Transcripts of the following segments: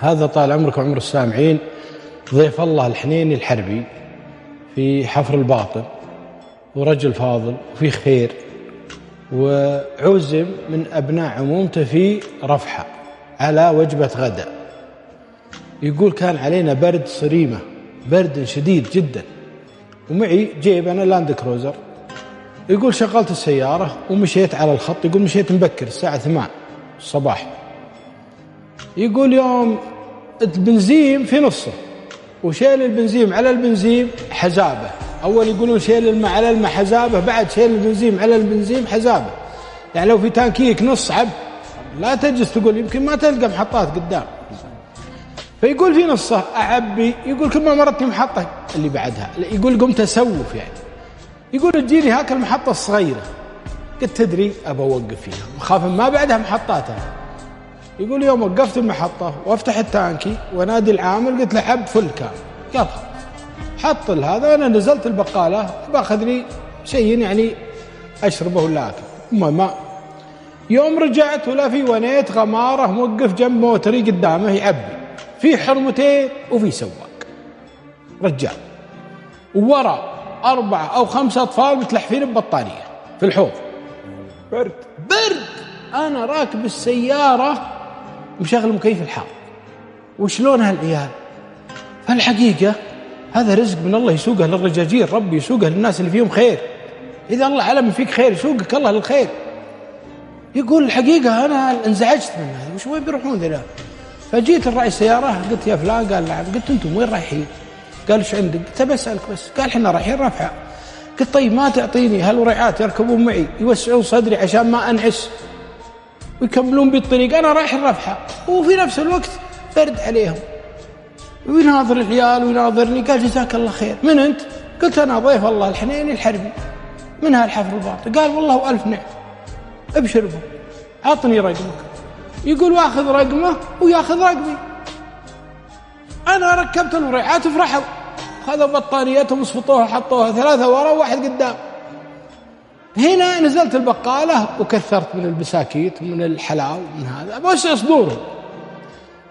هذا طال عمرك وعمر السامعين ضيف الله الحنيني الحربي في حفر الباطن، ورجل فاضل وفي خير، وعزم من أبناء عمومته في رفحة على وجبة غداء. يقول كان علينا برد صريمة، برد شديد جدا، ومعي جيب أنا لاند كروزر. يقول شغلت السيارة ومشيت على الخط. يقول مشيت مبكر الساعة 8 الصباح. يقول يوم البنزيم في نصه، وشيل البنزيم على البنزيم حزابه. أول يقولون شيل الماء على الماء حزابه، بعد شيل البنزيم على البنزيم حزابه. يعني لو في تانكيك نص عب لا تجلس تقول يمكن ما تلقى محطات قدام. فيقول في نصه أعبي. يقول كل ما مرت محطة اللي بعدها، يقول قمت أسوف يعني. يقول تجيني هاك المحطة الصغيرة. قلت تدري أبى أوقف فيها وخاف ما بعدها محطاتها. يقول يوم وقفت المحطة وافتح التانكي ونادي العامل قلت له حب فل كان. قال حط هذا. وأنا نزلت البقالة باخذ لي شيء يعني أشربه ولا أكل ماء. يوم رجعت ولا في ونيت غمارة موقف جنب موتري قدامه يعبي، في حرمتين وفي سواق رجال، وورا 4 أو 5 أطفال متلحفين ببطانية في الحوض. برد. أنا راكب السيارة مشغل مكيف الحار. وشلون هالعيال؟ فالحقيقة هذا رزق من الله يسوقه للرجاجيل، ربي يسوقه للناس اللي فيهم خير. إذا الله علم فيك خير يسوقك الله للخير. يقول الحقيقة أنا انزعجت من هذا، وش وين بيروحون ذلا؟ فجيت الرأي السيارة قلت يا فلان. قال نعم. قلت أنتم وين رايحين؟ قال ايش عندك؟ قلت بسألك بس. قال احنا رايحين رفحة. قلت طيب ما تعطيني هالورعات يركبون معي يوسعون صدري عشان ما أنعس ويكملون بالطريق؟ أنا رايح الرفحة وفي نفس الوقت برد عليهم. ويناظر العيال ويناظرني. قال جزاك الله خير. من أنت؟ قلت أنا ضيف الله الحنيني الحربي من هالحفر الباطن. قال والله وألف نعم، ابشر به، عطني رقمك. يقول واخذ رقمه وياخذ رقمي. أنا ركبت الورعات وفرحوا، خذوا بطانيتهم وصفطوها حطوها 3 ورا وواحد قدام. هنا نزلت البقالة وكثرت من البساكيت ومن الحلاوة ومن هذا بس صدورهم.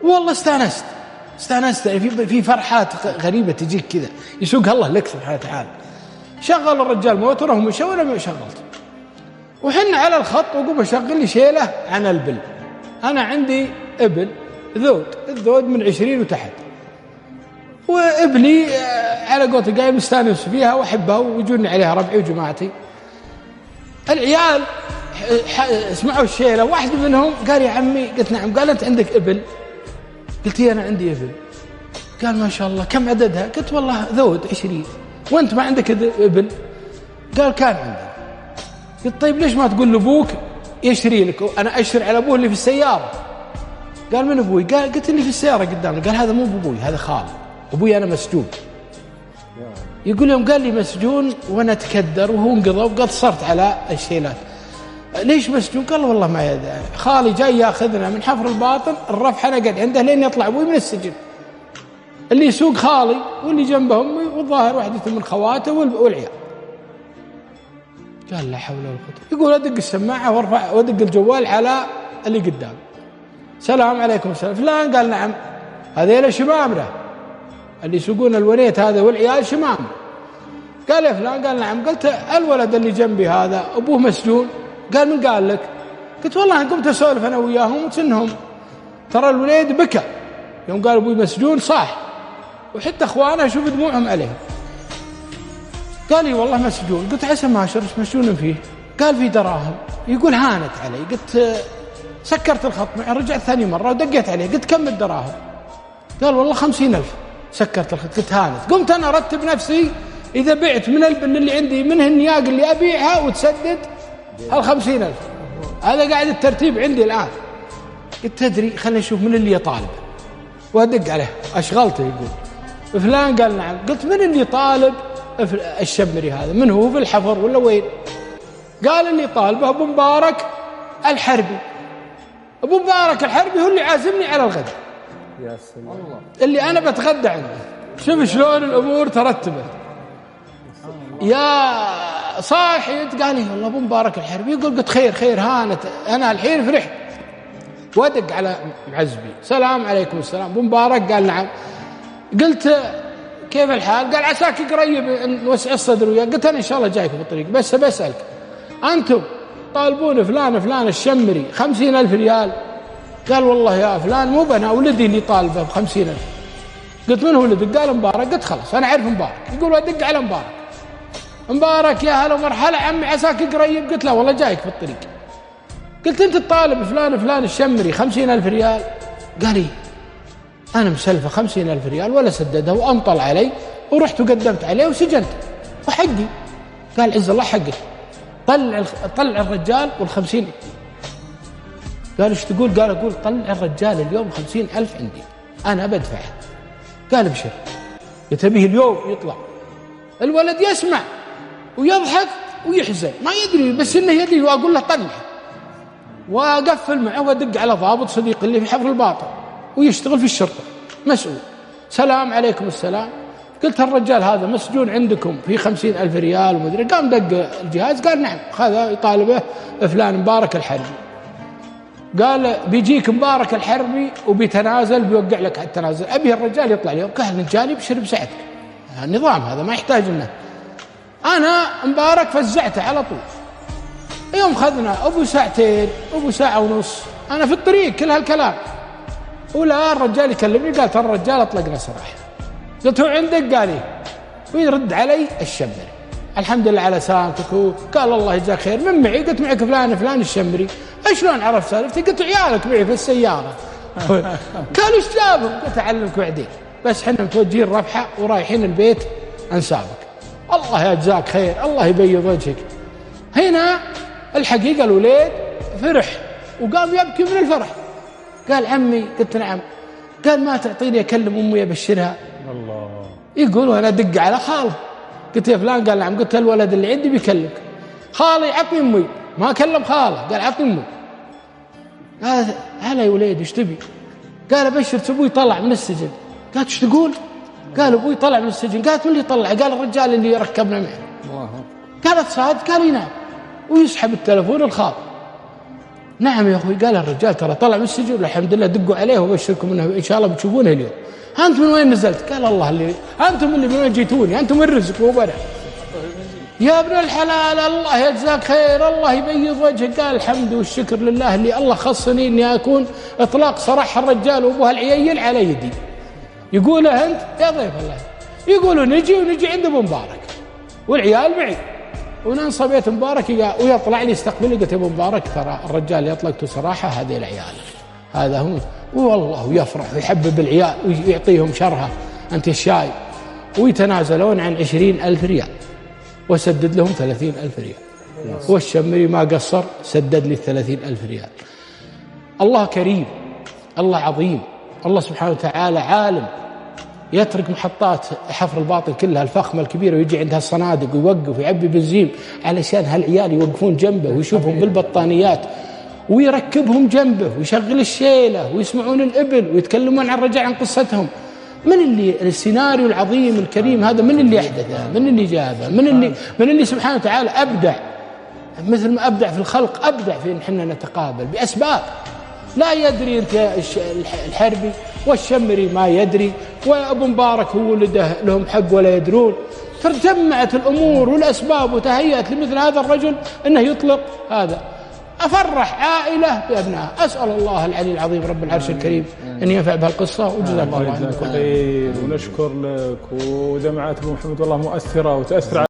والله استانست يعني في فرحات غريبة تجيك كذا يسوقها الله لك سبحانه وتعالى. شغل الرجال موتره ومشى ولا ما شغلت. وحنا على الخط وقوم أشغل لي شيله عن البل. أنا عندي إبل ذود، الذود من 20 وتحت، وابني على قولتي قايم مستانس فيها وأحبها ويجوني عليها ربعي وجماعتي. العيال اسمعوا الشيلة. واحد منهم قال يا عمي. قلت نعم. قال أنت عندك إبل؟ قلت أنا عندي إبل. قال ما شاء الله كم عددها؟ قلت والله ذود 20. وأنت ما عندك إبل؟ قال كان عندي. قلت طيب ليش ما تقول لأبوك يشري لك؟ أنا أشر على أبوه اللي في السيارة. قال من أبوي؟ قلت اللي في السيارة قدامنا. قال هذا مو أبوي، هذا خالي. أبوي أنا مسجون. يقول يوم قال لي مسجون وأنا أتكدر وهو انقضى وقد صرت على الشيلات. ليش مسجون؟ قال والله ما يدري، خالي جاي ياخذنا من حفر الباطن الرفحة نقعد عنده لين يطلع أبوي من السجن. اللي يسوق خالي واللي جنبه أمي والظاهر واحدة من خواته والعيال. قال لا حول ولا قوة. يقول أدق السماعة وارفع وادق الجوال على اللي قدام. سلام عليكم. السلام. فلان؟ قال نعم. هذيلا شمامرة اللي يسوقون الوريت هذا والعيال شمام. قال يا فلان؟ قال نعم. قلت الولد اللي جنبي هذا أبوه مسجون. قال من قال لك؟ قلت والله قمت أسولف أنا وياهم وتنهم ترى الوليد بكى يوم قال أبوي مسجون صاح، وحتى أخوانه شوف دموعهم عليه. قال لي والله مسجون. قلت عسى ما أشرش مسجون فيه. قال في دراهم. يقول هانت علي. قلت سكرت الخط معي. رجعت ثاني مرة ودقيت عليه قلت كم الدراهم؟ قال والله 50,000. سكرت الخط. قلت هانت. قمت أنا أرتب نفسي إذا بعت من البن اللي عندي منه النياق اللي أبيعها وتسدد 50,000. هذا قاعد الترتيب عندي الآن. قلت تدري خلينا نشوف من اللي يطالب وأدق عليه. أشغلته. يقول فلان؟ قال نعم. قلت من اللي طالب الشمري هذا؟ من هو في الحفر ولا وين؟ قال اللي طالبه أبو مبارك الحربي. أبو مبارك الحربي هو اللي عازمني على الغداء. يا سلام. اللي أنا بتغدى عنده. شوف شلون الأمور ترتبت. يا صاحي. قال لي والله أبو مبارك الحربي. يقول قلت خير هانت. أنا الحين فرحت. وادق على معزبي، سلام عليكم السلام، ابو مبارك؟ قال نعم. قلت كيف الحال؟ قال عساك قريب نوسع الصدر وياك. قلت انا ان شاء الله جايك في الطريق، بس بسالك انتم طالبون فلان الشمري 50,000 ريال؟ قال والله يا فلان مو بنا، ولدي اللي طالبه ب50,000. قلت من هو ولدك؟ قال مبارك. قلت خلاص انا اعرف مبارك. يقول ادق على مبارك. مبارك يا هلا ومرحبا عمي عساك قريب. قلت لا والله جايك في الطريق. قلت انت الطالب فلان الشمري 50,000 ريال؟ قال لي انا مسلفه 50,000 ريال ولا سددها، وامطل علي ورحت وقدمت عليه وسجنت وحقي. قال عز الله حقك، طلع الرجال وال50. قال ايش تقول؟ قال اقول طلع الرجال اليوم 50,000 عندي انا بدفعها. قال ابشر. قلت ابيه اليوم يطلع. الولد يسمع ويضحك ويحزن ما يدري، بس انه يدري، واقول له طلع، واقفل معه وادق على ضابط صديق اللي في حفر الباطن ويشتغل في الشرطه مسؤول. سلام عليكم السلام. قلت الرجال هذا مسجون عندكم في 50,000 ريال ومدري. قام دق الجهاز قال نعم، هذا يطالبه فلان مبارك الحربي. قال بيجيك مبارك الحربي وبيتنازل، بيوقع لك على التنازل. ابي الرجال يطلع اليوم. قال رجال يبشر بساعتك، النظام هذا ما يحتاج انه انا مبارك فزعته على طول. يوم خذنا ابو ساعتين ابو ساعه ونص انا في الطريق كل هالكلام، ولا الرجال يكلمني قال ترى الرجال اطلقنا سراح. قلت هو عندك؟ قال ايه. ويرد علي الشمري الحمد لله على سلامتك. قال الله يجزاك خير، من معي؟ قلت معك فلان الشمري. شلون عرفت سالفتي؟ قلت عيالك معي في السياره. قال ايش جابهم؟ قلت اعلمك بعدين، بس احنا متوجهين رفحه ورايحين البيت انسابك. الله يجزاك خير، الله يبيض وجهك. هنا الحقيقه الوليد فرح وقام يبكي من الفرح. قال عمي. قلت نعم. قال ما تعطيني اكلم امي ابشرها؟ الله. يقول وانا ادق على خاله. قلت يا فلان؟ قال نعم. قلت الولد اللي عندي بيكلمك. خالي عطني امي. ما كلم خاله، قال عطني امي. قال هلا يا وليد ايش تبي؟ قال ابشر ابوي طلع من السجن. قالت ايش تقول؟ قال ابوي طلع من السجن. قالت من اللي طلع؟ قال الرجال اللي ركبنا معه. قالت صادق؟ قال نعم. ويسحب التلفون الخاطر. نعم يا اخوي. قال الرجال ترى طلع من السجن والحمد لله، دقوا عليه وبشركم انه ان شاء الله بتشوفونه اليوم. انت من وين نزلت؟ قال الله اللي انتم اللي من وين جيتوني، انتم الرزق مو بنا. يا ابن الحلال الله يجزاك خير، الله يبيض وجهك. قال الحمد والشكر لله اللي الله خصني اني اكون اطلاق سراح الرجال وابوها العيين على يدي. يقوله انت يا ضيف الله، يقولوا نجي عند ابو مبارك والعيال معي وننصب بيت مبارك ويطلع لي يستقبلني. قلت يا ابو مبارك ترى الرجال اللي اطلقته صراحه هذه العيال، هذا هم. والله ويفرح ويحبب العيال ويعطيهم شرها انت الشاي، ويتنازلون عن 20,000 ريال وسدد لهم 30,000 ريال. والشمري ما قصر، سدد لي 30,000 ريال. الله كريم، الله عظيم، الله سبحانه وتعالى عالم. يترك محطات حفر الباطن كلها الفخمة الكبيرة ويجي عندها الصنادق ويوقف ويعبي بنزين علشان هالعيال يوقفون جنبه ويشوفهم بالبطانيات ويركبهم جنبه ويشغل الشيلة ويسمعون الإبل ويتكلمون عن الرجال عن قصتهم. من اللي السيناريو العظيم الكريم هذا؟ من اللي أحدثه؟ من اللي جابه؟ من اللي سبحانه وتعالى أبدع؟ مثل ما أبدع في الخلق أبدع في إن حنا نتقابل بأسباب لا يدري أنت الحربي والشمري ما يدري، وأبو مبارك هو ولده لهم حق ولا يدرون. تجمعت الأمور والأسباب وتهيأت لمثل هذا الرجل أنه يطلق هذا. أفرح عائلة بأبنائه. أسأل الله العلي العظيم رب العرش الكريم أن ينفع بهالقصة وجزاك الله خير. ونشكر لك ودمعات أبو محمد والله مؤثرة وتأثر